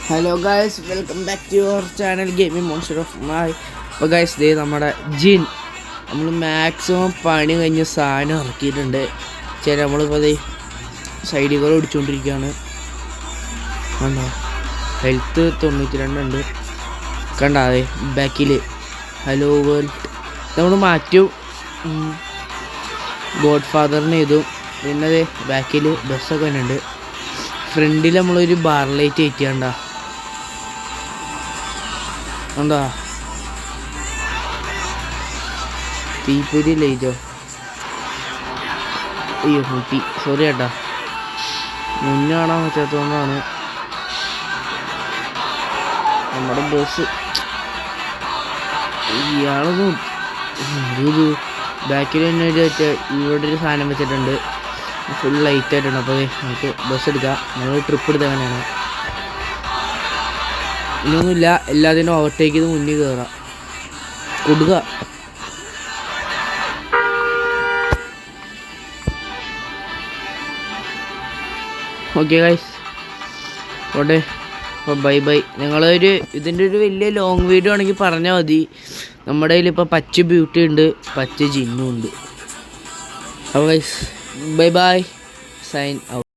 Hello guys, welcome back to your channel gaming monster of my. അപ്പോൾ guys, ദേ നമ്മുടെ ജിൻ നമ്മൾ മാക്സിമം പണി കഴിഞ്ഞ സാധനം ഇറക്കിയിട്ടുണ്ട്. നമ്മളിപ്പോൾ അതേ സൈഡിൽ കൂടെ ഓടിച്ചുകൊണ്ടിരിക്കുകയാണ്. കണ്ടോ, ഹെൽത്ത് 92 ഉണ്ട്. കണ്ടാതെ ബാക്കിൽ ഹലോ വേൾഡ് നമ്മൾ മാറ്റും. ഗോഡ് ഫാദറിന് ചെയ്തു. പിന്നെ അതെ ബാക്കിൽ ബസ്സൊക്കെ ഉണ്ട്. ഫ്രണ്ടിൽ നമ്മളൊരു ബാർ ലൈറ്റ് കയറ്റിയാണ്ട എന്താ തീപ്പൊരി ലൈറ്റോ. അയ്യോ കുട്ടി, സോറി ചേട്ടാ, മുന്നേ കാണാൻ പറ്റാത്തതുകൊണ്ടാണ്. നമ്മുടെ ബസ് ഇയാളൊന്നും ഇത് ബാക്കിൽ തന്നെ ഇവിടെ ഒരു സാധനം വെച്ചിട്ടുണ്ട്. ഫുൾ ലൈറ്റ് ആയിട്ടുണ്ട്. അപ്പോൾ നമുക്ക് ബസ് എടുക്കാം. നമ്മൾ ട്രിപ്പ് എടുത്ത് അങ്ങനെയാണ്. ഇനിയൊന്നുമില്ല, എല്ലാത്തിനും ഓവർടേക്ക് ചെയ്ത് മുന്നിൽ കയറാം. കൊടുക്കുക. ഓക്കെ ഗൈസ്, ഓട്ടെ. അപ്പോൾ ബൈ ബൈ. ഇതിൻ്റെ ഒരു വലിയ ലോങ് വീഡിയോ ആണെങ്കിൽ പറഞ്ഞാൽ മതി. നമ്മുടെ കയ്യിൽ ഇപ്പോൾ പച്ച ബ്യൂട്ടി ഉണ്ട്, പച്ച ജിന്നും ഉണ്ട്. അപ്പോൾ guys, bye bye, sign out.